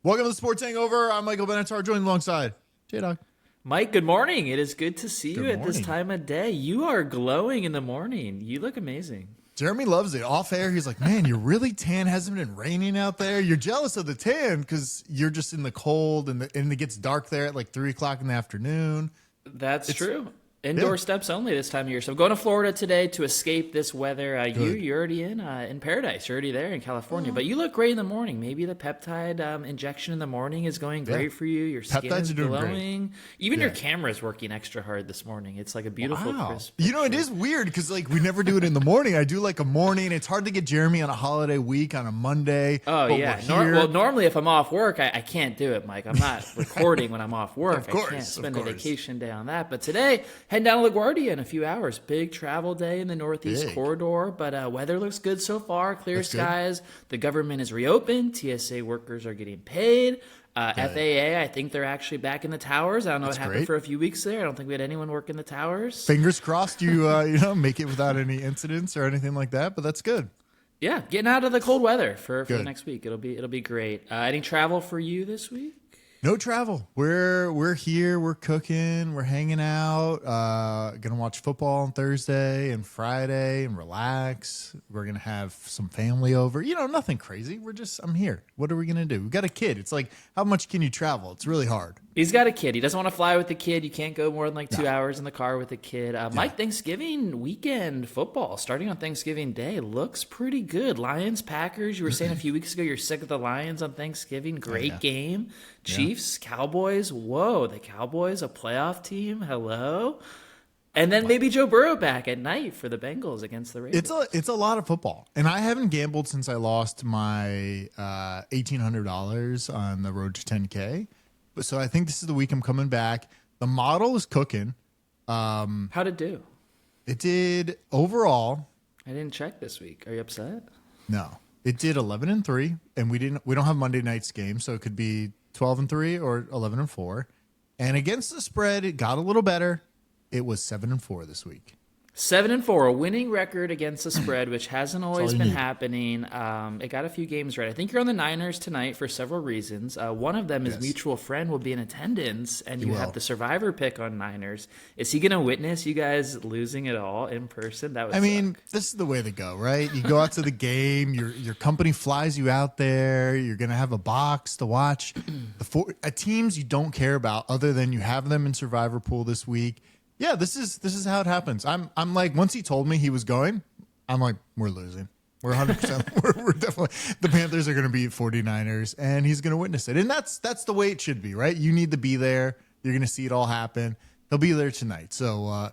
Welcome to the Sports Hangover. I'm Michael Benatar, joined alongside J Dawg. Mike, good morning. It is good to see you at this time of day. You are glowing in the morning. You look amazing. Jeremy loves it. Off air, he's like, man, you're really tan. Hasn't been raining out there. You're jealous of the tan because you're just in the cold and it gets dark there at like 3 o'clock in the afternoon. That's true. Indoor steps only this time of year. So I'm going to Florida today to escape this weather. You're already in paradise. You're already there in California. But you look great in the morning. Maybe the peptide injection in the morning is going great for you. Your skin is glowing. Even your camera is working extra hard this morning. It's like a beautiful crisp picture. You know, it is weird because like we never do it in the morning. I do like a morning. It's hard to get Jeremy on a holiday week on a Monday. Oh, yeah. Normally if I'm off work, I can't do it, Mike. I'm not recording when I'm off work. I can't spend a vacation day on that. But today, heading down to LaGuardia in a few hours. Big travel day in the Northeast corridor, but weather looks good so far. Clear skies. The government is reopened. TSA workers are getting paid. FAA, I think they're actually back in the towers. I don't know what happened for a few weeks there. I don't think we had anyone work in the towers. Fingers crossed you make it without any incidents or anything like that, but that's good. Yeah, getting out of the cold weather for the next week. It'll be great. Any travel for you this week? No travel. We're here. We're cooking. We're hanging out. Gonna watch football on Thursday and Friday and relax. We're gonna have some family over. Nothing crazy. I'm here. What are we gonna do? We've got a kid. It's like, how much can you travel? It's really hard. He's got a kid. He doesn't want to fly with the kid. You can't go more than 2 hours in the car with the kid. Mike, Thanksgiving weekend football starting on Thanksgiving Day looks pretty good. Lions, Packers. You were saying a few weeks ago you're sick of the Lions on Thanksgiving. Great game. Chiefs, Cowboys. Whoa, the Cowboys, a playoff team. Hello. And then maybe Joe Burrow back at night for the Bengals against the Ravens. It's a lot of football, and I haven't gambled since I lost my $1,800 on the road to 10K. So I think this is the week I'm coming back. The model is cooking. How'd it do? It did overall. I didn't check this week. Are you upset? No, it did 11-3, and we don't have Monday night's game, so it could be 12-3 or 11-4. And against the spread, it got a little better. It was 7-4 this week. 7-4, a winning record against the spread, which hasn't always been happening. It got a few games right. I think you're on the Niners tonight for several reasons. One of them is mutual friend will be in attendance, and you have the survivor pick on Niners. Is he going to witness you guys losing it all in person? That would suck. This is the way to go, right? You go out to the game. Your company flies you out there. You're going to have a box to watch. Teams you don't care about other than you have them in survivor pool this week. Yeah, this is how it happens. I'm like, once he told me he was going, I'm like, we're losing. We're 100%. we're definitely, the Panthers are going to beat 49ers, and he's going to witness it. And that's the way it should be, right? You need to be there. You're going to see it all happen. He'll be there tonight. So,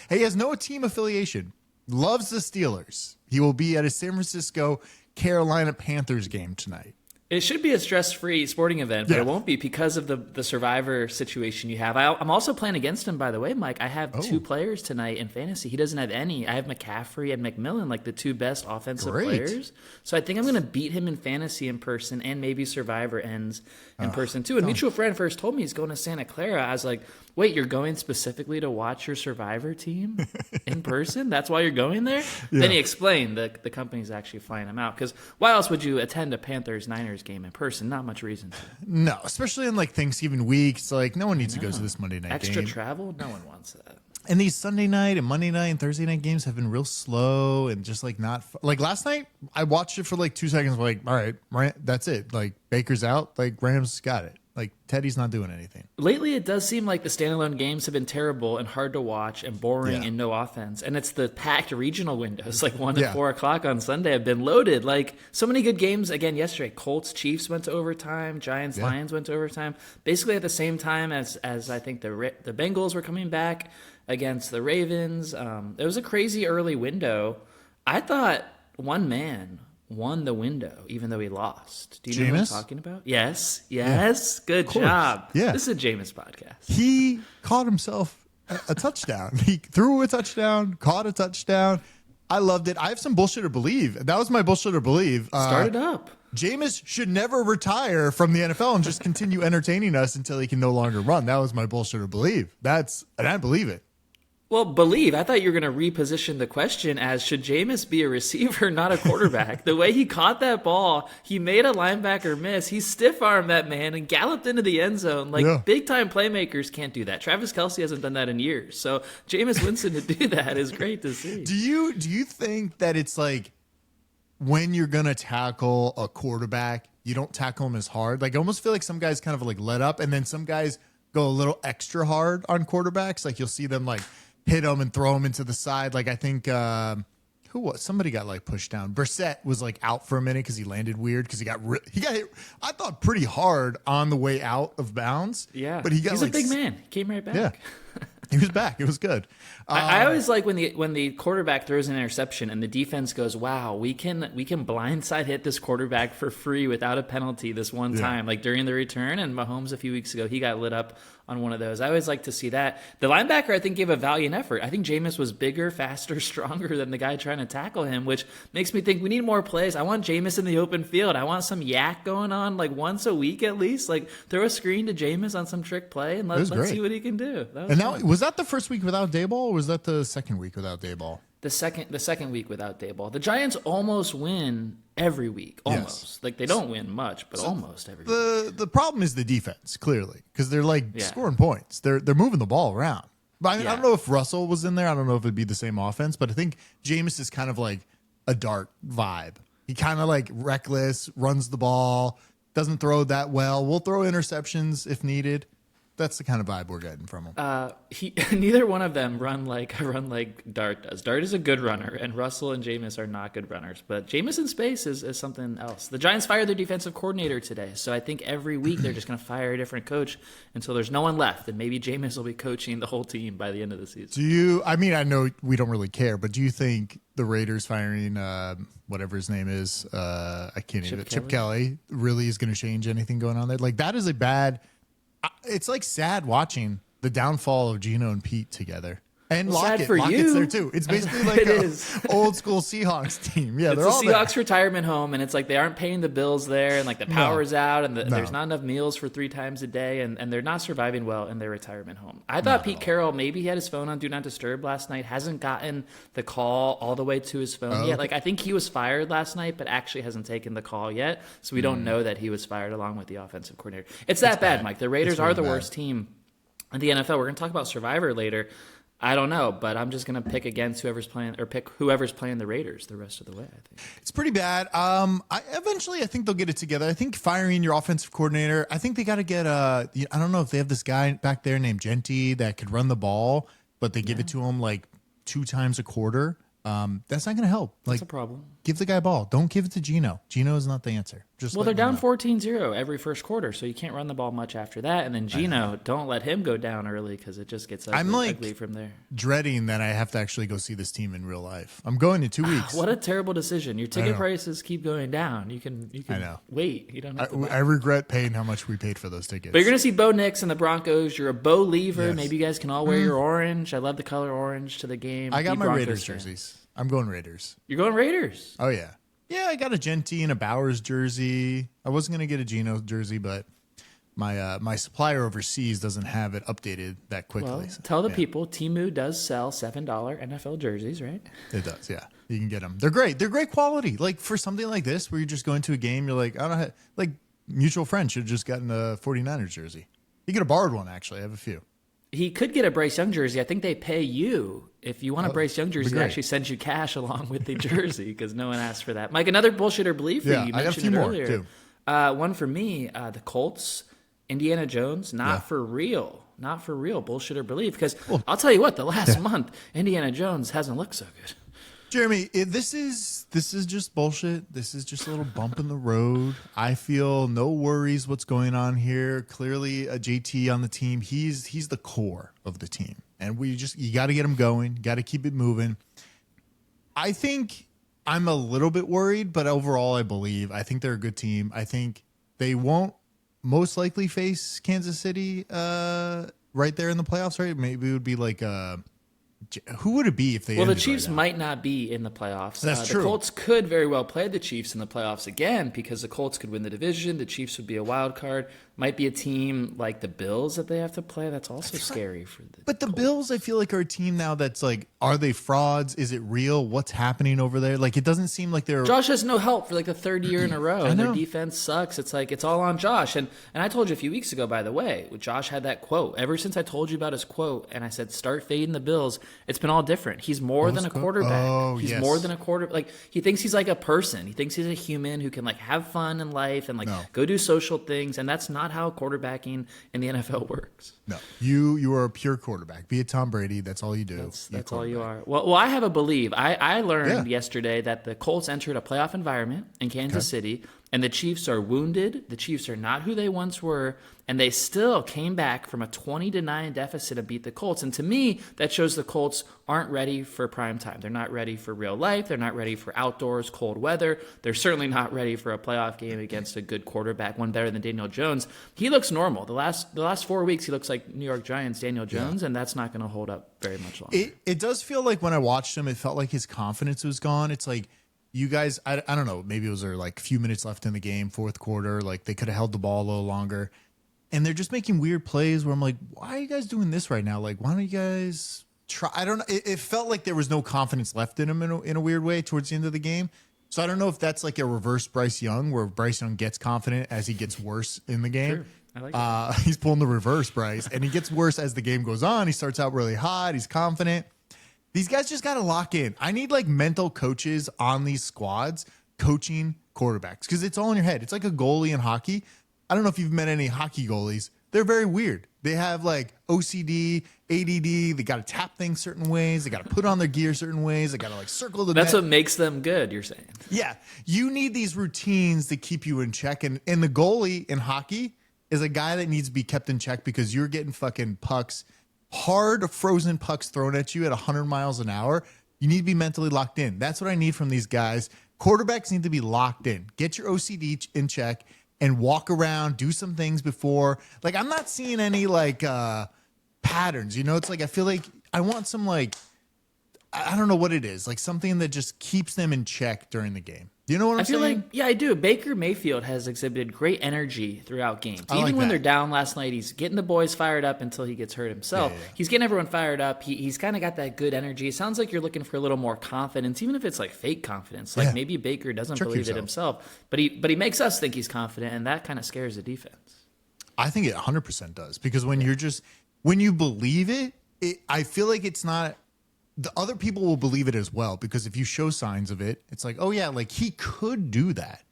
he has no team affiliation. Loves the Steelers. He will be at a San Francisco Carolina Panthers game tonight. It should be a stress-free sporting event, but it won't be because of the survivor situation you have. I'm also playing against him, by the way, Mike. I have two players tonight in fantasy. He doesn't have any. I have McCaffrey and McMillan, like the two best offensive players. So I think I'm going to beat him in fantasy in person, and maybe survivor ends in person too. And mutual friend first told me he's going to Santa Clara. I was like, wait, you're going specifically to watch your survivor team in person? That's why you're going there? Yeah. Then he explained that the company's actually flying him out. Because why else would you attend a Panthers-Niners game in person? Not much reason to. No, especially in like Thanksgiving week. It's like no one needs to go to this Monday night game. Extra travel? No one wants that. And these Sunday night and Monday night and Thursday night games have been real slow and just like not like last night. I watched it for like 2 seconds. Like, all right, that's it. Like Baker's out. Like Rams got it. Like Teddy's not doing anything. Lately, it does seem like the standalone games have been terrible and hard to watch and boring and no offense. And it's the packed regional windows, like 1 to 4 o'clock on Sunday, have been loaded. Like so many good games again yesterday. Colts, Chiefs went to overtime. Giants, Lions went to overtime. Basically at the same time as I think the Bengals were coming back against the Ravens. It was a crazy early window. I thought one man won the window, even though he lost. Do you know what I'm talking about? Yes. Good job. Yeah. This is a Jameis podcast. He caught himself a touchdown. He threw a touchdown, caught a touchdown. I loved it. I have some bullshit or believe. That was my bullshit or believe. Start it up. Jameis should never retire from the NFL and just continue entertaining us until he can no longer run. That was my bullshit or believe. And I believe it. Well, believe. I thought you were going to reposition the question as should Jameis be a receiver, not a quarterback? The way he caught that ball, he made a linebacker miss. He stiff-armed that man and galloped into the end zone. Like, big-time playmakers can't do that. Travis Kelce hasn't done that in years. So Jameis Winston to do that is great to see. Do you think that it's like when you're going to tackle a quarterback, you don't tackle him as hard? Like, I almost feel like some guys kind of like let up, and then some guys go a little extra hard on quarterbacks. Like, you'll see them like hit him and throw him into the side. Like, I think somebody got like pushed down. Brissett was like out for a minute because he landed weird because he got hit, I thought, pretty hard on the way out of bounds. Yeah, but he's a big man. He came right back. Yeah, he was back. It was good. I always like when the quarterback throws an interception and the defense goes, "Wow, we can blindside hit this quarterback for free without a penalty this one time." Like during the return, and Mahomes a few weeks ago, he got lit up on one of those. I always like to see that. The linebacker, I think, gave a valiant effort. I think Jameis was bigger, faster, stronger than the guy trying to tackle him, which makes me think we need more plays. I want Jameis in the open field. I want some yak going on like once a week at least. Like throw a screen to Jameis on some trick play and let's see what he can do. Was that the first week without Dayball, or was that the second week without Dayball? The second week without Dayball. The Giants almost win every week. Almost. Yes. Like they don't win much, but almost every week. The problem is the defense, clearly, because they're like scoring points. They're moving the ball around. But I don't know if Russell was in there. I don't know if it'd be the same offense, but I think Jameis is kind of like a Dart vibe. He kind of like reckless, runs the ball, doesn't throw that well. We'll throw interceptions if needed. That's the kind of vibe we're getting from him. Neither one of them run like Dart does. Dart is a good runner, and Russell and Jameis are not good runners. But Jameis in space is something else. The Giants fired their defensive coordinator today, so I think every week they're just going to fire a different coach until there's no one left, and maybe Jameis will be coaching the whole team by the end of the season. I know we don't really care, but do you think the Raiders firing whatever his name is, Chip Kelly, really is going to change anything going on there? Like, that is a bad... It's like sad watching the downfall of Geno and Pete together. And Lockett's there too. It's basically like an old school Seahawks team. Yeah, they're all there. It's a Seahawks retirement home, and it's like they aren't paying the bills there, and like the power's out, and there's not enough meals for 3 times a day, and they're not surviving well in their retirement home. I thought Pete Carroll, maybe he had his phone on Do Not Disturb last night, hasn't gotten the call all the way to his phone yet. Like I think he was fired last night, but actually hasn't taken the call yet, so we don't know that he was fired along with the offensive coordinator. It's that bad, Mike. The Raiders are the worst team in the NFL. We're going to talk about Survivor later. I don't know, but I'm just going to pick against whoever's playing the Raiders the rest of the way, I think. It's pretty bad. Eventually, I think they'll get it together. I think firing your offensive coordinator, I think they got to get I don't know if they have this guy back there named Genty that could run the ball, but they give it to him like 2 times a quarter. That's not going to help. That's a problem. Give the guy a ball. Don't give it to Geno. Geno is not the answer. They're down 14-0 every first quarter, so you can't run the ball much after that. And then Geno, don't let him go down early because it just gets ugly from there. Dreading that I have to actually go see this team in real life. I'm going in 2 weeks. What a terrible decision. Your ticket prices keep going down. You can wait. You don't have to I regret paying how much we paid for those tickets. But you're going to see Bo Nix and the Broncos. You're a Bo Lever. Yes. Maybe you guys can all wear your orange. I love the color orange to the game. I got my Raiders jerseys. I'm going Raiders. You're going Raiders? Oh, yeah. Yeah, I got a Genty and a Bowers jersey. I wasn't going to get a Geno jersey, but my supplier overseas doesn't have it updated that quickly. Well, tell the people, Temu does sell $7 NFL jerseys, right? It does, yeah. You can get them. They're great. They're great quality. Like, for something like this, where you're just going to a game, you're like, I don't know, like, mutual friend should have just gotten a 49ers jersey. You could have borrowed one, actually. I have a few. He could get a Bryce Young jersey. I think they pay you. If you want a Bryce Young jersey, they actually send you cash along with the jersey because no one asked for that. Mike, another bullshit or believe for you. You mentioned it earlier. Too. One for me, the Colts, Indiana Jones, not for real. Not for real, bullshit or believe. Because I'll tell you what, the last month, Indiana Jones hasn't looked so good. Jeremy, this is just bullshit. This is just a little bump in the road. I feel no worries what's going on here. Clearly, a JT on the team. He's the core of the team, and you got to get him going. Got to keep it moving. I think I'm a little bit worried, but overall, I think they're a good team. I think they won't most likely face Kansas City right there in the playoffs. Right? Maybe it would be like who would it be if they? Well, the ended Chiefs right now? might not be in the playoffs. That's true. The Colts could very well play the Chiefs in the playoffs again because the Colts could win the division. The Chiefs would be a wild card. Might be a team like the Bills that they have to play. That's also scary for the. But the Colts. Bills, I feel like, are a team now that's like, are they frauds? Is it real? What's happening over there? Like, it doesn't seem like they're. Josh has no help for like the third year in a row, and know. their defense sucks. It's like it's all on Josh. And I told you a few weeks ago, by the way, Josh had that quote. Ever since I told you about his quote, and I said start fading the Bills, it's been all different. He's more than a quarterback. Oh, he's yes. more than a quarter. Like he thinks he's like a person. He thinks he's a human who can like have fun in life and like go do social things. And that's not how quarterbacking in the NFL works. No, you are a pure quarterback. Be a Tom Brady. That's all you do. That's all you are. Well, I have a believe. I learned yesterday that the Colts entered a playoff environment in Kansas City, and the Chiefs are wounded. The Chiefs are not who they once were, and they still came back from a 20-9 deficit and beat the Colts. And to me, that shows the Colts aren't ready for prime time. They're not ready for real life. They're not ready for outdoors, cold weather. They're certainly not ready for a playoff game against a good quarterback, one better than Daniel Jones. He looks normal. The last 4 weeks, he looks like New York Giants Daniel Jones, and that's not going to hold up very much longer. It does feel like when I watched him, it felt like his confidence was gone. It's like, you guys, I don't know, maybe it was there like a few minutes left in the game, fourth quarter, like they could have held the ball a little longer. And they're just making weird plays where I'm like, why are you guys doing this right now? Like, why don't you guys try? I don't know. It felt like there was no confidence left in him in a weird way towards the end of the game. So I don't know if that's like a reverse Bryce Young where Bryce Young gets confident as he gets worse in the game. Sure. I like that. He's pulling the reverse Bryce, and he gets worse as the game goes on. He starts out really hot. He's confident. These guys just got to lock in. I need like mental coaches on these squads coaching quarterbacks because it's all in your head. It's like a goalie in hockey. I don't know if you've met any hockey goalies. They're very weird. They have like OCD, ADD. They got to tap things certain ways. They got to put on their gear certain ways. They got to like circle the That's net. what makes them good, you're saying. Yeah. You need these routines to keep you in check. And the goalie in hockey is a guy that needs to be kept in check because you're getting fucking pucks, hard frozen pucks thrown at you at 100 miles an hour. You need to be mentally locked in. That's what I need from these guys. Quarterbacks need to be locked in. Get your OCD in check and walk around, do some things before. Like, I'm not seeing any like patterns. You know, it's like I feel like I want some like, I don't know what it is, like something that just keeps them in check during the game. You know what I'm I feel saying? like, yeah, I do. Baker Mayfield has exhibited great energy throughout games. I Even like when that. they're down last night, he's getting the boys fired up until he gets hurt himself. Yeah. He's getting everyone fired up. He's kind of got that good energy. It sounds like you're looking for a little more confidence, even if it's like fake confidence. Like maybe Baker doesn't Trick believe yourself. it himself, but he makes us think he's confident, and that kind of scares the defense. I think it 100% does because when when you believe it, I feel like it's not. The other people will believe it as well because if you show signs of it, it's like, oh yeah, like he could do that.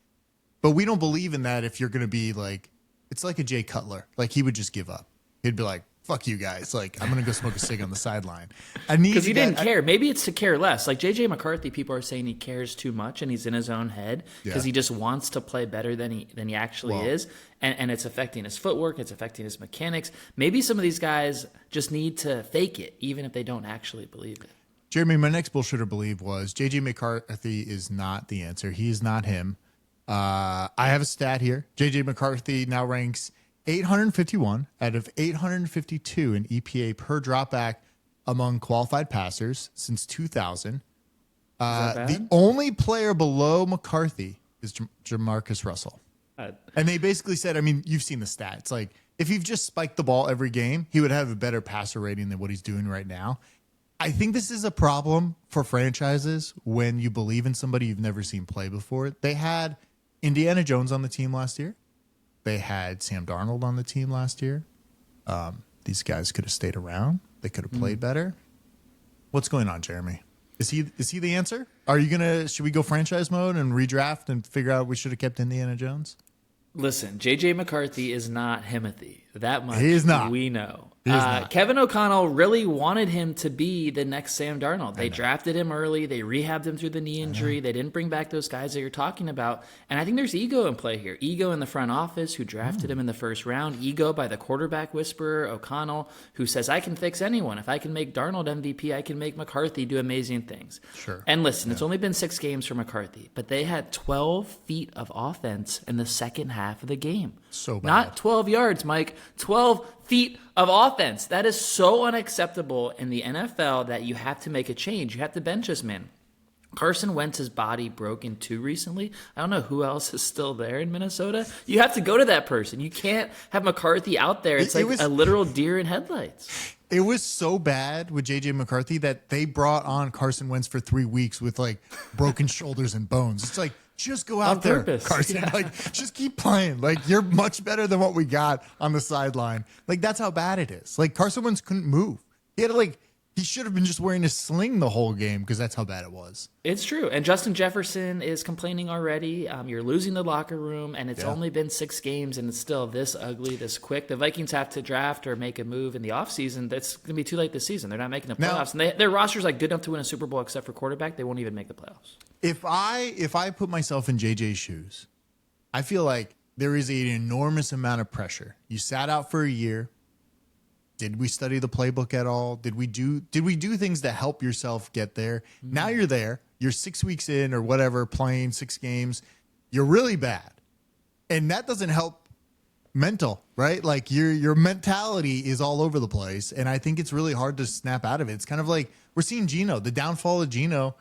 But we don't believe in that if you're going to be like, it's like a Jay Cutler. Like he would just give up. He'd be like, fuck you guys. Like I'm going to go smoke a cig on the sideline. Because he didn't care. Maybe it's to care less. Like J.J. McCarthy, people are saying he cares too much and he's in his own head because he just wants to play better than he actually is. And it's affecting his footwork. It's affecting his mechanics. Maybe some of these guys just need to fake it, even if they don't actually believe it. Jeremy, my next bullshitter believe was J.J. McCarthy is not the answer. He is not him. I have a stat here. J.J. McCarthy now ranks 851 out of 852 in EPA per dropback among qualified passers since 2000. The only player below McCarthy is Jamarcus Russell. And they basically said, I mean, you've seen the stats. Like, if you've just spiked the ball every game, he would have a better passer rating than what he's doing right now. I think this is a problem for franchises when you believe in somebody you've never seen play before. They had Indiana Jones on the team last year. They had Sam Darnold on the team last year. These guys could have stayed around. They could have played better. What's going on, Jeremy? Is he the answer? Should we go franchise mode and redraft and figure out we should have kept Indiana Jones? Listen, J.J. McCarthy is not Himothy. That much He is not. we know. He is not. Kevin O'Connell really wanted him to be the next Sam Darnold. They drafted him early. They rehabbed him through the knee injury. They didn't bring back those guys that you're talking about. And I think there's ego in play here. Ego in the front office who drafted him in the first round. Ego by the quarterback whisperer, O'Connell, who says, I can fix anyone. If I can make Darnold MVP, I can make McCarthy do amazing things. Sure. And listen, it's only been 6 games for McCarthy, but they had 12 feet of offense in the second half half of the game. So bad. Not 12 yards, Mike. 12 feet of offense. That is so unacceptable in the NFL that you have to make a change. You have to bench this man. Carson Wentz's body broke in two recently. I don't know who else is still there in Minnesota. You have to go to that person. You can't have McCarthy out there. It's a literal deer in headlights. It was so bad with J.J. McCarthy that they brought on Carson Wentz for 3 weeks with like broken shoulders and bones. It's like, just go out there, Carson. Yeah. Like, just keep playing. Like, you're much better than what we got on the sideline. Like, that's how bad it is. Like, Carson Wentz couldn't move. He had to he should have been just wearing a sling the whole game because that's how bad it was. It's true. And Justin Jefferson is complaining already. You're losing the locker room, and it's only been 6 games, and it's still this ugly, this quick. The Vikings have to draft or make a move in the offseason. That's going to be too late this season. They're not making the playoffs. And their roster's good enough to win a Super Bowl except for quarterback. They won't even make the playoffs. If I put myself in JJ's shoes, I feel like there is an enormous amount of pressure. You sat out for a year. Did we study the playbook at all? Did we do things to help yourself get there? Mm-hmm. Now you're there. You're 6 weeks in or whatever, playing 6 games. You're really bad. And that doesn't help mental, right? Like your mentality is all over the place. And I think it's really hard to snap out of it. It's kind of like we're seeing Geno, the downfall of Geno.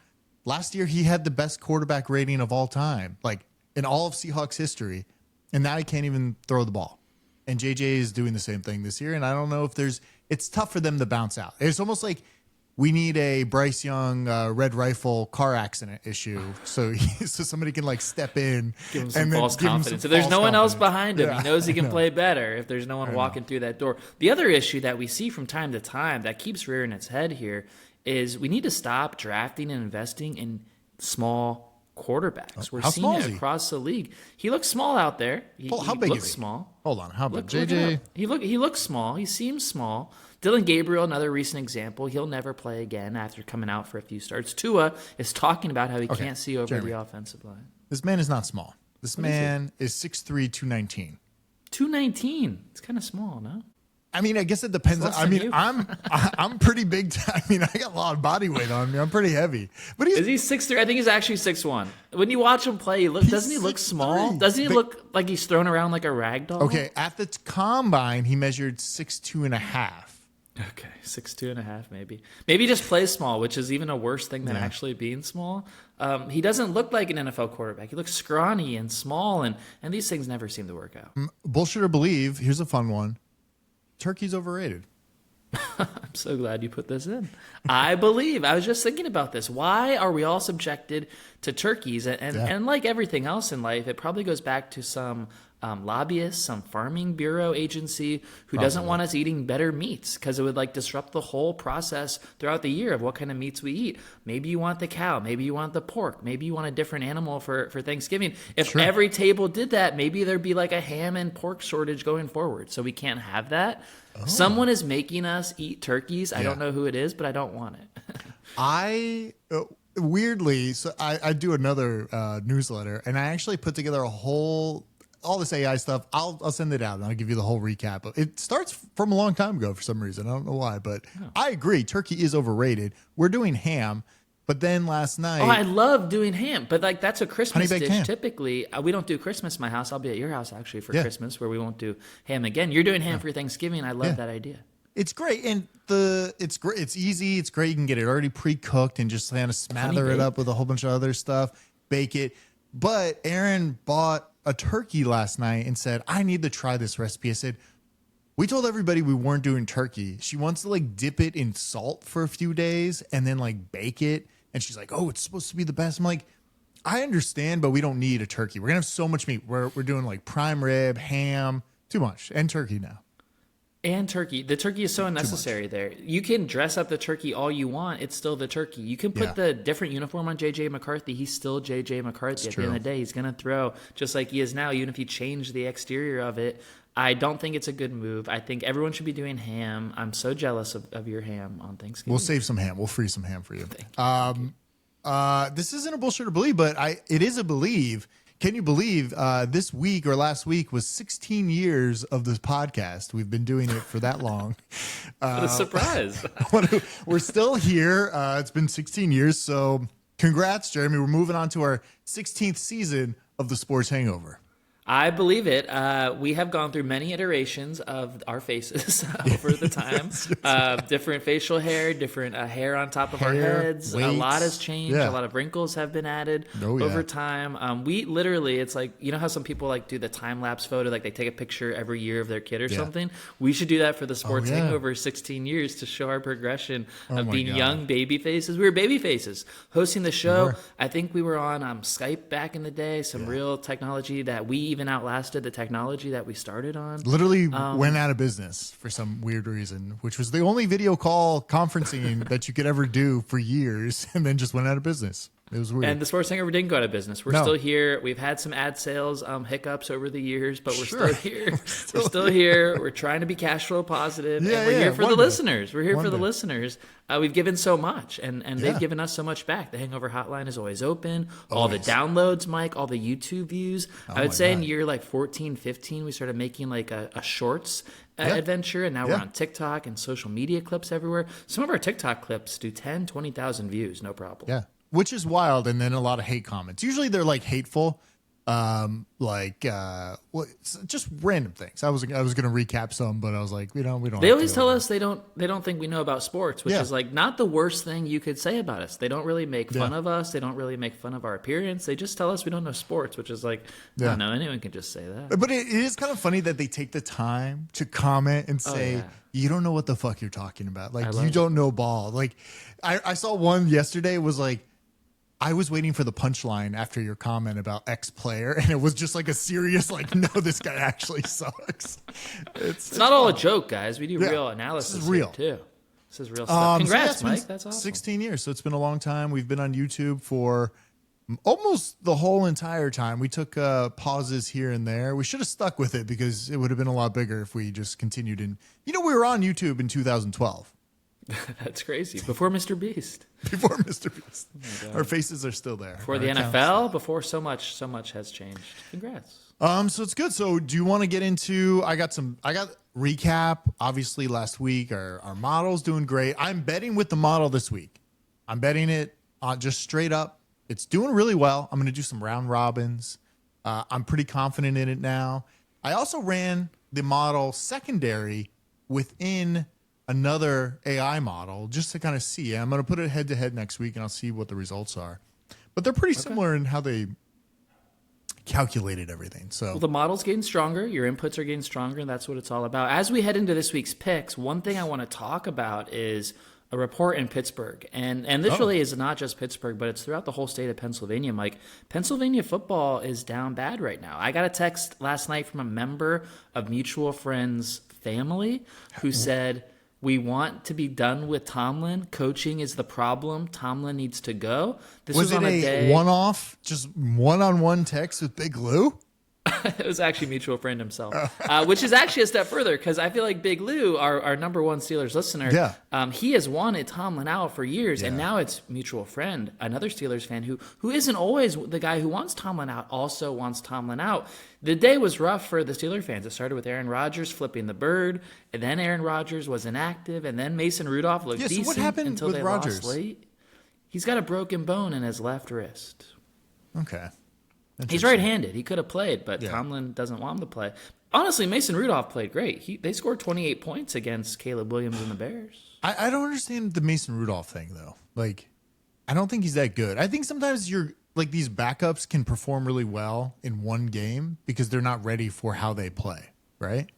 Last year, he had the best quarterback rating of all time, like in all of Seahawks history. And now he can't even throw the ball. And JJ is doing the same thing this year. And I don't know if it's tough for them to bounce out. It's almost like we need a Bryce Young Red Rifle car accident issue. So somebody can step in. Give him some false confidence. If there's no one else behind him, he knows he can play better. If there's no one walking through that door. The other issue that we see from time to time that keeps rearing its head here is we need to stop drafting and investing in small quarterbacks. We're seeing it across the league. He looks small out there. How big looks is he? Small. Hold on. How big? JJ? He looks small. He seems small. Dylan Gabriel, another recent example. He'll never play again after coming out for a few starts. Tua is talking about how he can't see over the offensive line. This man is not small. This man is 6'3", 219. 219. It's kind of small, no? I mean, I guess it depends. I'm pretty big. I got a lot of body weight on me. I'm pretty heavy. But is he 6'3"? I think he's actually 6'1". When you watch him play, doesn't he look small? Doesn't he look like he's thrown around like a rag doll? Okay, at the combine, he measured 6'2.5". Okay, 6'2.5", maybe. Maybe he just plays small, which is even a worse thing than actually being small. He doesn't look like an NFL quarterback. He looks scrawny and small, and these things never seem to work out. Bullshit or believe, here's a fun one. Turkey's overrated. I'm so glad you put this in. I believe. I was just thinking about this. Why are we all subjected to turkeys? And like everything else in life, it probably goes back to some lobbyist, some farming bureau agency who doesn't want us eating better meats because it would disrupt the whole process throughout the year of what kind of meats we eat. Maybe you want the cow, maybe you want the pork, maybe you want a different animal for Thanksgiving. If every table did that, maybe there'd be a ham and pork shortage going forward. So we can't have that. Someone is making us eat turkeys. I don't know who it is, but I don't want it. Weirdly, so I do another newsletter, and I actually put together all this AI stuff. I'll send it out and I'll give you the whole recap. It starts from a long time ago for some reason. I don't know why, but I agree. Turkey is overrated. We're doing ham, but then last night. Oh, I love doing ham, but that's a Christmas dish. Ham. Typically, we don't do Christmas in my house. I'll be at your house actually for Christmas, where we won't do ham again. You're doing ham for Thanksgiving. I love that idea. It's great, and it's great. It's easy. It's great. You can get it already pre-cooked and just kind of smother it up with a whole bunch of other stuff. Bake it. But Aaron bought a turkey last night and said, I need to try this recipe. I said, we told everybody we weren't doing turkey. She wants to dip it in salt for a few days and then bake it. And she's like, oh, it's supposed to be the best. I'm like, I understand, but we don't need a turkey. We're going to have so much meat. We're doing prime rib, ham, too much, and turkey now. And turkey. The turkey is so unnecessary there. You can dress up the turkey all you want. It's still the turkey. You can put the different uniform on J.J. McCarthy. He's still J.J. McCarthy. At the end of the day, he's going to throw just like he is now, even if you change the exterior of it. I don't think it's a good move. I think everyone should be doing ham. I'm so jealous of your ham on Thanksgiving. We'll save some ham. We'll freeze some ham for you. This isn't a bullshit or believe, but it is a believe. Can you believe this week or last week was 16 years of this podcast? We've been doing it for that long. What a surprise. We're still here. It's been 16 years. So congrats, Jeremy. We're moving on to our 16th season of the Sports Hangover. I believe it. We have gone through many iterations of our faces over the time. Different facial hair, different hair on top of our heads. Weights. A lot has changed. A lot of wrinkles have been added over time. We literally, it's like, you know how some people like do the time-lapse photo, like they take a picture every year of their kid or something? We should do that for the Sports Hangover 16 years to show our progression of being young baby faces. We were baby faces hosting the show. I think we were on Skype back in the day, some real technology that we even outlasted the technology that we started on. Literally went out of business for some weird reason, which was the only video call conferencing that you could ever do for years, and then just went out of business. It was weird. And the Sports Hangover didn't go out of business. We're still here. We've had some ad sales hiccups over the years, but we're still here. We're still here. We're trying to be cash flow positive. And we're here for the listeners. We're here for the listeners. We've given so much, and they've given us so much back. The Hangover Hotline is always open. All the downloads, Mike, all the YouTube views. I would say in year like 14, 15, we started making like a shorts adventure, and now we're on TikTok and social media clips everywhere. Some of our TikTok clips do 10, 20,000 views, no problem. Yeah. Which is wild, and then a lot of hate comments. Usually they're like hateful, just random things. I was going to recap some, but I was like, we don't. They always tell us they don't think we know about sports, which is like not the worst thing you could say about us. They don't really make fun of us. They don't really make fun of our appearance. They just tell us we don't know sports, which is like, I don't know, anyone can just say that. But it is kind of funny that they take the time to comment and say, you don't know what the fuck you're talking about. Like, you don't know ball. Like, I saw one yesterday was like, I was waiting for the punchline after your comment about X player, and it was just like a serious, like, no, this guy actually sucks. It's not all a joke, guys. We do real analysis. This is real. Here too. This is real stuff. Congrats, Mike. That's awesome. 16 years, so it's been a long time. We've been on YouTube for almost the whole entire time. We took pauses here and there. We should have stuck with it because it would have been a lot bigger if we just continued. We were on YouTube in 2012. That's crazy. Before Mr. Beast. Before Mr. Beast. Oh, our faces are still there. Before the NFL, before so much has changed. Congrats. So it's good. So do you want to get into, I got recap. Obviously last week, our model's doing great. I'm betting with the model this week. I'm betting it just straight up. It's doing really well. I'm going to do some round robins. I'm pretty confident in it now. I also ran the model secondary within another AI model just to kind of see. I'm going to put it head to head next week, and I'll see what the results are. But they're pretty similar in how they calculated everything. So the model's getting stronger. Your inputs are getting stronger, and that's what it's all about. As we head into this week's picks, one thing I want to talk about is a report in Pittsburgh. And this really is not just Pittsburgh, but it's throughout the whole state of Pennsylvania, Mike. Pennsylvania football is down bad right now. I got a text last night from a member of Mutual Friends' family who said, we want to be done with Tomlin. Coaching is the problem. Tomlin needs to go. This was on a day. One-off, just one-on-one text with Big Lou? It was actually a mutual friend himself, which is actually a step further because I feel like Big Lou, our number one Steelers listener, he has wanted Tomlin out for years, and now it's mutual friend, another Steelers fan who isn't always the guy who wants Tomlin out, also wants Tomlin out. The day was rough for the Steeler fans. It started with Aaron Rodgers flipping the bird, and then Aaron Rodgers was inactive, and then Mason Rudolph looked decent what happened until with they Rodgers? lost late. He's got a broken bone in his left wrist. Okay. He's right-handed. He could have played, but Tomlin doesn't want him to play. Honestly, Mason Rudolph played great. They scored 28 points against Caleb Williams and the Bears. I don't understand the Mason Rudolph thing, though. Like, I don't think he's that good. I think sometimes these backups can perform really well in one game because they're not ready for how they play, right?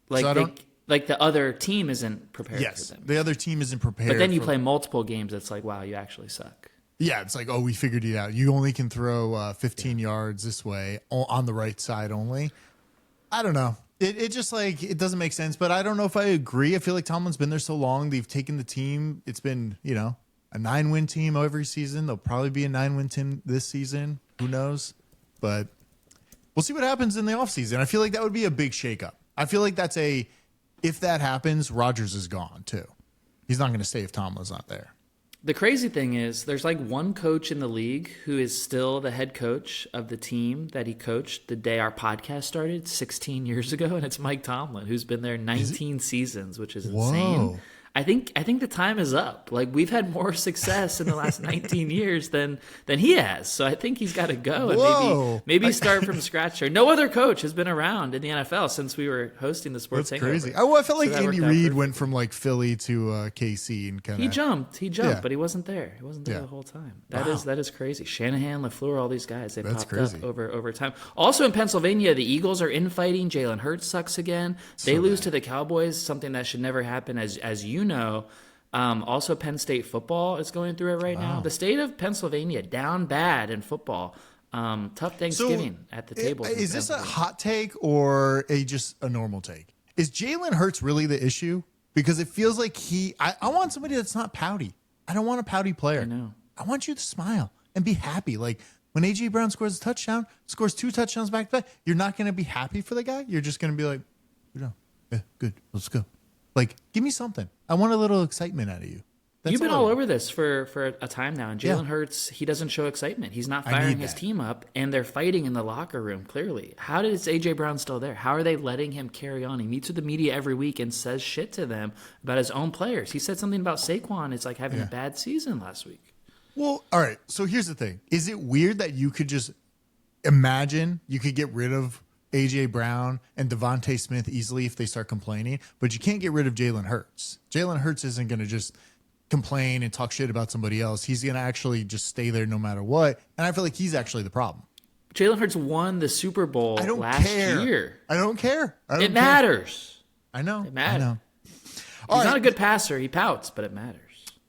Like the other team isn't prepared for them. The other team isn't prepared. But then you play multiple games, it's like, wow, you actually suck. Yeah, it's like, oh, we figured it out. You only can throw 15 yards this way on the right side only. I don't know. It just like, it doesn't make sense, but I don't know if I agree. I feel like Tomlin's been there so long. They've taken the team. It's been, a 9-win team every season. They'll probably be a 9-win team this season. Who knows? But we'll see what happens in the offseason. I feel like that would be a big shakeup. I feel like if that happens, Rodgers is gone too. He's not going to stay if Tomlin's not there. The crazy thing is there's like one coach in the league who is still the head coach of the team that he coached the day our podcast started 16 years ago, and it's Mike Tomlin, who's been there 19 seasons, which is insane. I think the time is up. Like, we've had more success in the last 19 years than he has. So I think he's got to go and maybe start from scratch. Or no other coach has been around in the NFL since we were hosting the Sports That's Hangover. crazy. I felt like Andy Reid went from like Philly to KC and kind of. He jumped, but he wasn't there. He wasn't there the whole time. That is crazy. Shanahan, LaFleur, all these guys, they popped up over time. Also in Pennsylvania, the Eagles are infighting. Jalen Hurts sucks again. They lose to the Cowboys, something that should never happen, as you know. Also, Penn State football is going through it right now. The state of Pennsylvania down bad in football. Tough Thanksgiving at the table. Is this a hot take or just a normal take? Is Jalen Hurts really the issue? Because it feels like I want somebody that's not pouty. I don't want a pouty player. I know. I want you to smile and be happy. Like when A.J. Brown scores a touchdown, scores 2 touchdowns back to back, you're not going to be happy for the guy. You're just going to be like, yeah, good, let's go. Like, give me something. I want a little excitement out of you. You've been all over this for a time now, and Jalen Hurts, he doesn't show excitement. He's not firing his team up, and they're fighting in the locker room, clearly. How is A.J. Brown still there? How are they letting him carry on? He meets with the media every week and says shit to them about his own players. He said something about Saquon. It's like having a bad season last week. Well, all right, so here's the thing. Is it weird that you could just imagine you could get rid of A.J. Brown and Devontae Smith easily if they start complaining, but you can't get rid of Jalen Hurts? Jalen Hurts isn't going to just complain and talk shit about somebody else. He's going to actually just stay there no matter what. And I feel like he's actually the problem. Jalen Hurts won the Super Bowl last year. I don't care. It matters. I know. It matters. I know. He's not a good passer. He pouts, but it matters.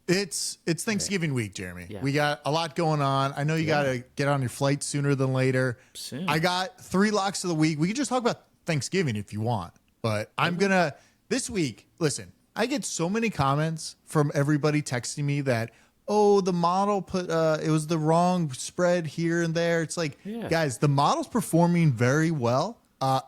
It's Thanksgiving week, Jeremy. Yeah. We got a lot going on. I know you got to get on your flight sooner than later. Soon. I got 3 locks of the week. We can just talk about Thanksgiving if you want. But I'm going to, this week, listen, I get so many comments from everybody texting me that, the model put, it was the wrong spread here and there. It's like, guys, the model's performing very well.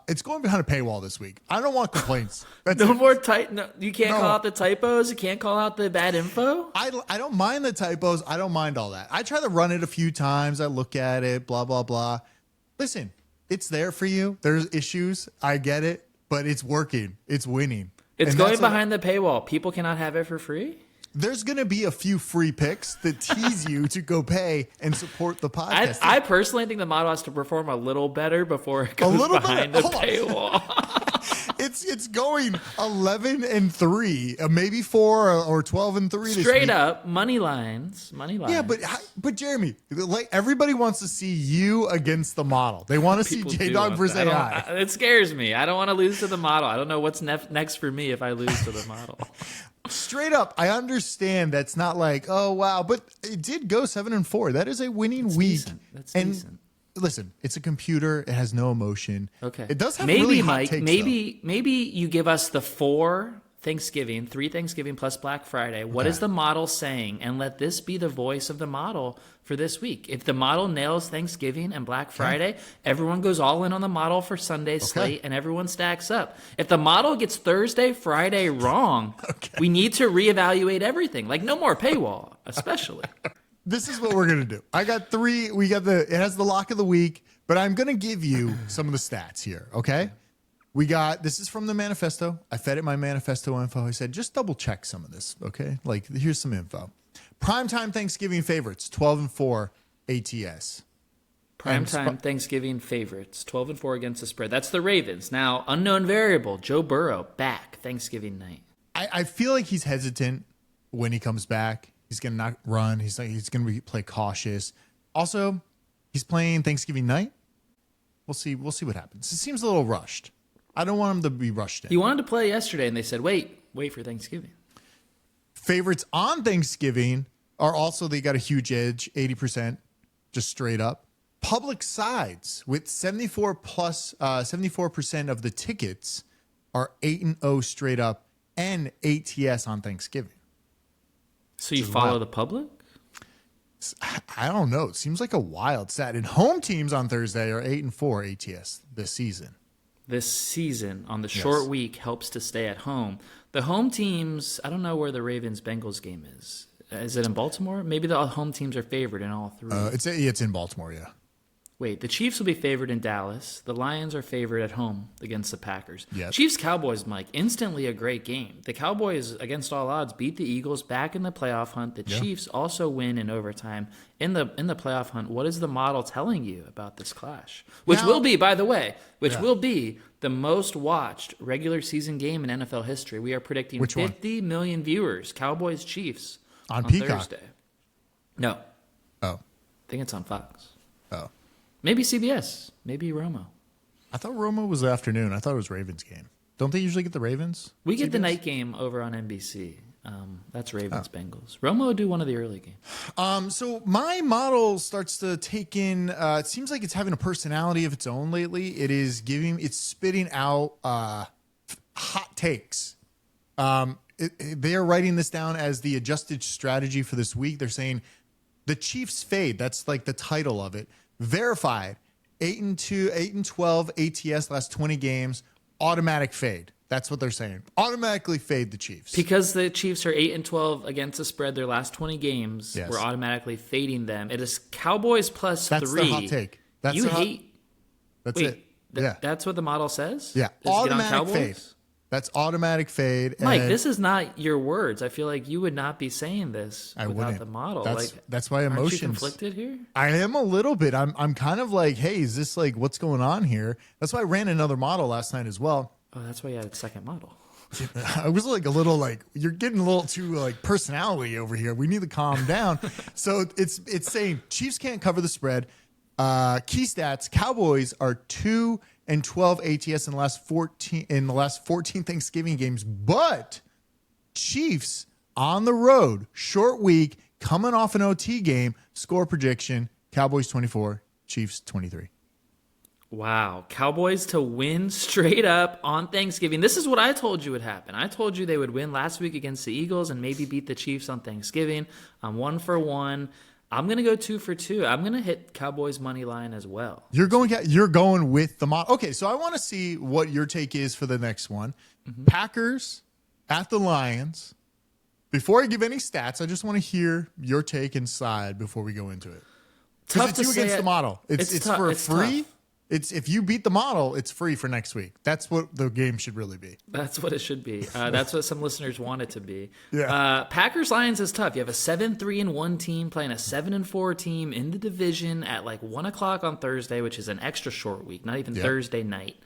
It's going behind a paywall this week. I don't want complaints. No more you can't call out the typos. You can't call out the bad info. I don't mind the typos. I don't mind all that. I try to run it a few times. I look at it, blah, blah, blah. Listen, it's there for you. There's issues. I get it, but it's working. It's winning. It's going behind the paywall. People cannot have it for free. There's going to be a few free picks that tease you to go pay and support the podcast. I personally think the model has to perform a little better before it goes behind the paywall. It's going 11-3, maybe 4 or 12-3. Straight up money lines. Yeah, but Jeremy, like everybody wants to see you against the model. They want to see J Dawg versus AI. It scares me. I don't want to lose to the model. I don't know what's next for me if I lose to the model. Straight up, I understand that's not like, oh wow, but it did go 7-4. That is a winning week. That's decent. Listen, it's a computer. It has no emotion. Okay. It does have really hot Mike, takes, maybe you give us the 3 Thanksgiving plus Black Friday. What is the model saying? And let this be the voice of the model for this week. If the model nails Thanksgiving and Black Friday, everyone goes all in on the model for Sunday's slate and everyone stacks up. If the model gets Thursday, Friday wrong, we need to reevaluate everything. Like no more paywall, especially. This is what we're going to do. I got 3. It has the lock of the week, but I'm going to give you some of the stats here. Okay. This is from the Manifesto. I fed it my Manifesto info. I said, just double check some of this. Okay. Like here's some info. Primetime Thanksgiving favorites, 12-4 ATS. Primetime Thanksgiving favorites, 12-4 against the spread. That's the Ravens. Now, unknown variable, Joe Burrow back Thanksgiving night. I feel like he's hesitant when he comes back. He's going to not run. He's going to play cautious. Also, he's playing Thanksgiving night. We'll see what happens. It seems a little rushed. I don't want him to be rushed in. He wanted to play yesterday, and they said, wait for Thanksgiving. Favorites on Thanksgiving are also, they got a huge edge, 80%, just straight up. Public sides with 74% of the tickets are 8-0 straight up and ATS on Thanksgiving. So you follow the public? I don't know. It seems like a wild stat. And home teams on Thursday are 8-4 ATS this season. This season on the short week helps to stay at home. The home teams, I don't know where the Ravens-Bengals game is. Is it in Baltimore? Maybe the home teams are favored in all 3. It's in Baltimore, yeah. Wait, the Chiefs will be favored in Dallas. The Lions are favored at home against the Packers. Yes. Chiefs-Cowboys, Mike, instantly a great game. The Cowboys, against all odds, beat the Eagles back in the playoff hunt. The Chiefs also win in overtime in the playoff hunt. What is the model telling you about this clash? Which will be, by the way, will be the most watched regular season game in NFL history. We are predicting 50 million viewers, Cowboys-Chiefs, on Peacock. Thursday. No. Oh. I think it's on Fox. Oh. Maybe CBS. Maybe Romo. I thought Romo was the afternoon. I thought it was Ravens game. Don't they usually get the Ravens? We get the night game over on NBC. That's Ravens Bengals. Romo would do one of the early games. So my model starts to take in. It seems like it's having a personality of its own lately. It's spitting out hot takes. They are writing this down as the adjusted strategy for this week. They're saying the Chiefs fade. That's like the title of it. Verified 8-2, 8-12 ATS last 20 games. Automatic fade. That's what they're saying. Automatically fade the Chiefs because the Chiefs are 8-12 against the spread. Their last 20 games, yes. We're automatically fading them. It is Cowboys plus That's 3. That's the hot take. That's you hate. That's wait, it. Yeah, that's what the model says. Yeah, automatic fade. That's automatic fade. Mike, this is not your words. I feel like you would not be saying this without wouldn't. the model. That's why emotions. Aren't you conflicted here? I am a little bit. I'm kind of like, hey, is this like what's going on here? That's why I ran another model last night as well. Oh, that's why you had a second model. I was like a little like you're getting a little too like personality over here. We need to calm down. So it's saying Chiefs can't cover the spread. Key stats: Cowboys are 2-12 ATS in the last 14 Thanksgiving games, but Chiefs on the road, short week, coming off an OT game. Score prediction: Cowboys 24, Chiefs 23. Wow. Cowboys to win straight up on Thanksgiving. This is what I told you would happen. I told you they would win last week against the Eagles and maybe beat the Chiefs on Thanksgiving. I'm 1 for 1. I'm going to go 2 for 2. I'm going to hit Cowboys money line as well. You're going with the model. Okay, so I want to see what your take is for the next one. Mm-hmm. Packers at the Lions. Before I give any stats, I just want to hear your take inside before we go into it. Tough it's to you say against the model. It's for it's free. Tough. It's if you beat the model, it's free for next week. That's what the game should really be. That's what it should be. That's what some listeners want it to be. Yeah. Packers Lions is tough. You have a 7-3-1 team playing a 7-4 team in the division at like 1:00 on Thursday, which is an extra short week, not even Thursday night.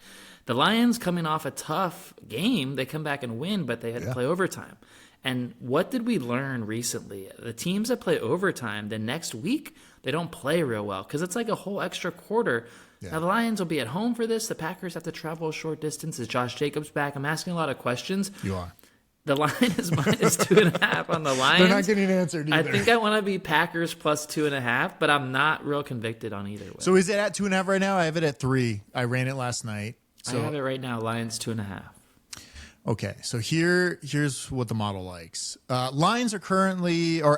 The Lions coming off a tough game, they come back and win, but they had to play overtime. And what did we learn recently? The teams that play overtime, the next week, they don't play real well because it's like a whole extra quarter. Yeah. Now, the Lions will be at home for this. The Packers have to travel a short distance. Is Josh Jacobs back? I'm asking a lot of questions. You are. The line is minus 2.5 on the Lions. They're not getting answered either. I think I want to be Packers plus 2.5, but I'm not real convicted on either way. So is it at 2.5 right now? I have it at 3. I ran it last night. So I have it right now, Lions 2.5. Okay, so here's what the model likes. Lions are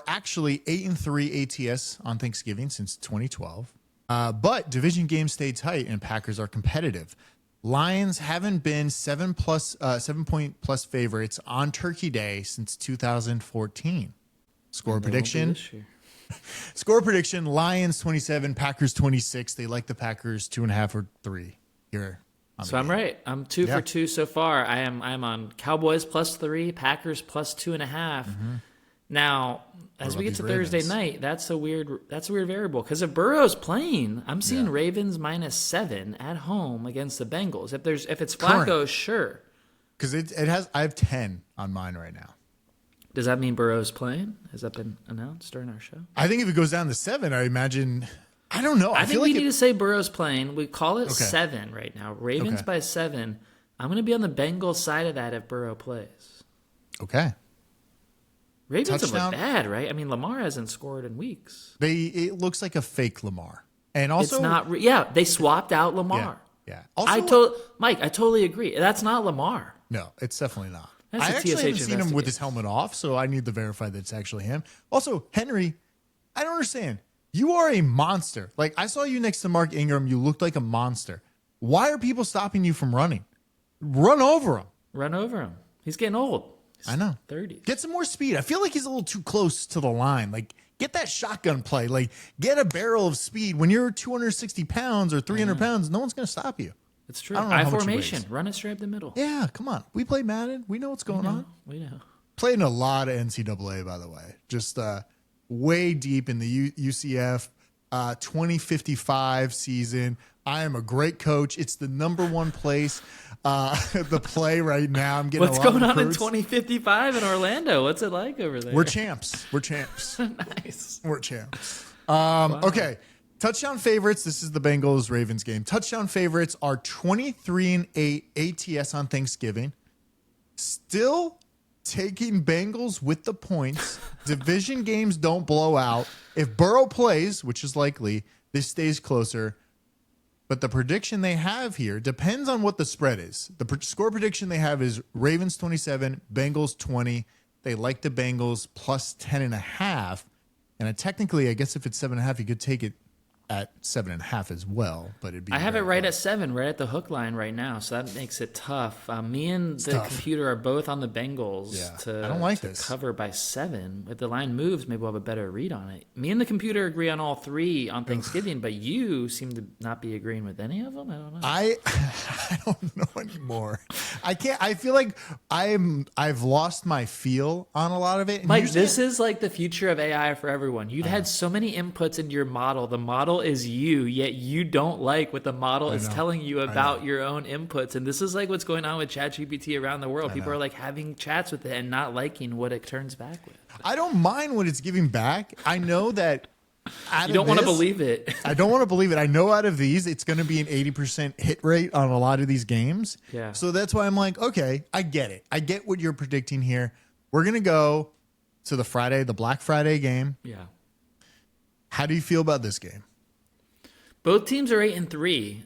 actually 8-3 ATS on Thanksgiving since 2012. But division games stay tight and Packers are competitive. Lions haven't been 7-point plus favorites on Turkey Day since 2014. Score prediction. Score prediction: Lions 27, Packers 26. They like the Packers 2.5 or 3 here. So I'm right. I'm 2 for 2 so far. I'm on Cowboys plus 3, Packers plus 2.5. Mm-hmm. Now, as we get to Thursday night, that's a weird variable because if Burrow's playing, I'm seeing Ravens minus 7 at home against the Bengals. If it's Flacco, sure. Because I have 10 on mine right now. Does that mean Burrow's playing? Has that been announced during our show? I think if it goes down to 7, I imagine. I don't know. I think we need to say Burrow's playing. We call it 7 right now. Ravens by 7. I'm going to be on the Bengals side of that if Burrow plays. Okay. Ravens have looked bad, right? I mean, Lamar hasn't scored in weeks. It looks like a fake Lamar. And also, it's not. They swapped out Lamar. Yeah. Also, Mike, I totally agree. That's not Lamar. No, it's definitely not. That's I actually haven't seen him with his helmet off, so I need to verify that it's actually him. Also, Henry, I don't understand. You are a monster. Like, I saw you next to Mark Ingram. You looked like a monster. Why are people stopping you from running? Run over him. Run over him. He's getting old. I know. 30. Get some more speed. I feel like he's a little too close to the line. Like, Get that shotgun play. Like, get a barrel of speed. When you're 260 pounds or 300 pounds, no one's going to stop you. It's true. I don't know I how much he formation. weighs. Run it straight up the middle. Yeah, come on. We play Madden. We know what's going on. We know. Played in a lot of NCAA, by the way. Just way deep in the UCF 2055 season. I am a great coach. It's the #1 place. The play right now. I'm getting What's a lot going of on in recruits. 2055 in Orlando? What's it like over there? We're champs. We're champs. Nice. We're champs. Okay. Touchdown favorites. This is the Bengals-Ravens game. Touchdown favorites are 23-8 ATS on Thanksgiving. Still taking Bengals with the points. Division games don't blow out. If Burrow plays, which is likely, this stays closer. But the prediction they have here depends on what the spread is. The score prediction they have is Ravens 27, Bengals 20. They like the Bengals plus 10.5. And technically, I guess if it's 7.5, you could take it at 7.5 as well. But it'd be I have it very right close. at 7, right at the hook line right now. So that makes it tough. Me and the tough. computer are both on the Bengals Yeah. I don't like to this. cover by 7. If the line moves, maybe we'll have a better read on it. Me and the computer agree on all 3 on Thanksgiving, but you seem to not be agreeing with any of them. I don't know. I don't know anymore. I can't. I feel like I've lost my feel on a lot of it. And Mike, usually- this is like the future of AI for everyone. You've had so many inputs into your model. The model is you, yet you don't like what the model is know. telling you about your own inputs. And this is like what's going on with ChatGPT around the world. People know. are like having chats with it and not liking what it turns back with. I don't mind what it's giving back. I know that. You don't want to believe it. I don't want to believe it. I know out of these, it's going to be an 80% hit rate on a lot of these games. Yeah. So that's why I'm like, okay, I get it. I get what you're predicting here. We're going to go to the Black Friday game. Yeah. How do you feel about this game? Both teams are 8-3.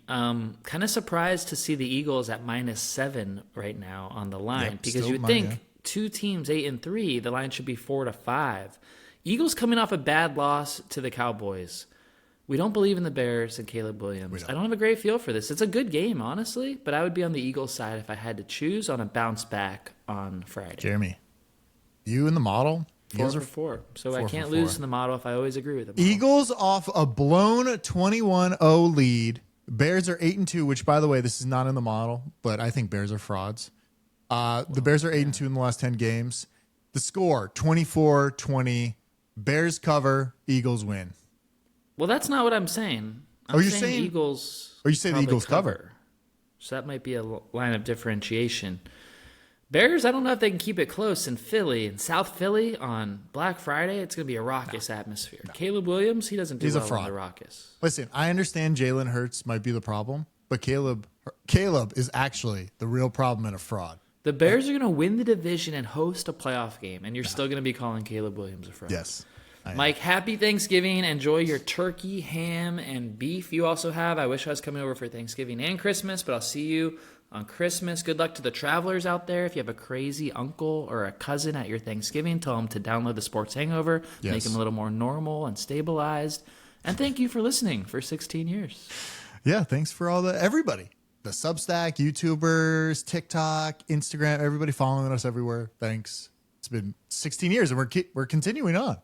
Kind of surprised to see the Eagles at -7 right now on the line, Yep, because still you would mine, think yeah. 2 teams 8-3, the line should be 4-5. Eagles coming off a bad loss to the Cowboys. We don't believe in the Bears and Caleb Williams. I don't have a great feel for this. It's a good game, honestly, but I would be on the Eagles side if I had to choose on a bounce back on Friday. Jeremy, you in the model? 4 for 4. So I 4 can't for lose 4. in the model if I always agree with the model. Eagles off a blown 21-0 lead. Bears are 8-2, which, by the way, this is not in the model, but I think Bears are frauds. The Bears are 8-2 in the last 10 games. The score, 24-20. Bears cover, Eagles win. Well, that's not what I'm saying. You're saying Eagles. Oh, you say the probably Eagles cover. So that might be a line of differentiation. Bears, I don't know if they can keep it close in Philly. In South Philly on Black Friday, it's going to be a raucous atmosphere. Caleb Williams, he doesn't do He's a well fraud. in the raucous. Listen, I understand Jalen Hurts might be the problem, but Caleb is actually the real problem and a fraud. The Bears are going to win the division and host a playoff game, and you're still going to be calling Caleb Williams a fraud. Yes. Mike, happy Thanksgiving. Enjoy your turkey, ham, and beef you also have. I wish I was coming over for Thanksgiving and Christmas, but I'll see you on Christmas. Good luck to the travelers out there. If you have a crazy uncle or a cousin at your Thanksgiving, tell them to download the Sports Hangover, Yes. make them a little more normal and stabilized. And thank you for listening for 16 years. Yeah, thanks for everybody. The Substack, YouTubers, TikTok, Instagram, everybody following us everywhere. Thanks. It's been 16 years, and we're continuing on.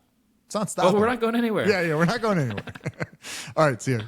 It's not stopping. Oh, we're not going anywhere. Yeah, we're not going anywhere. All right, see you.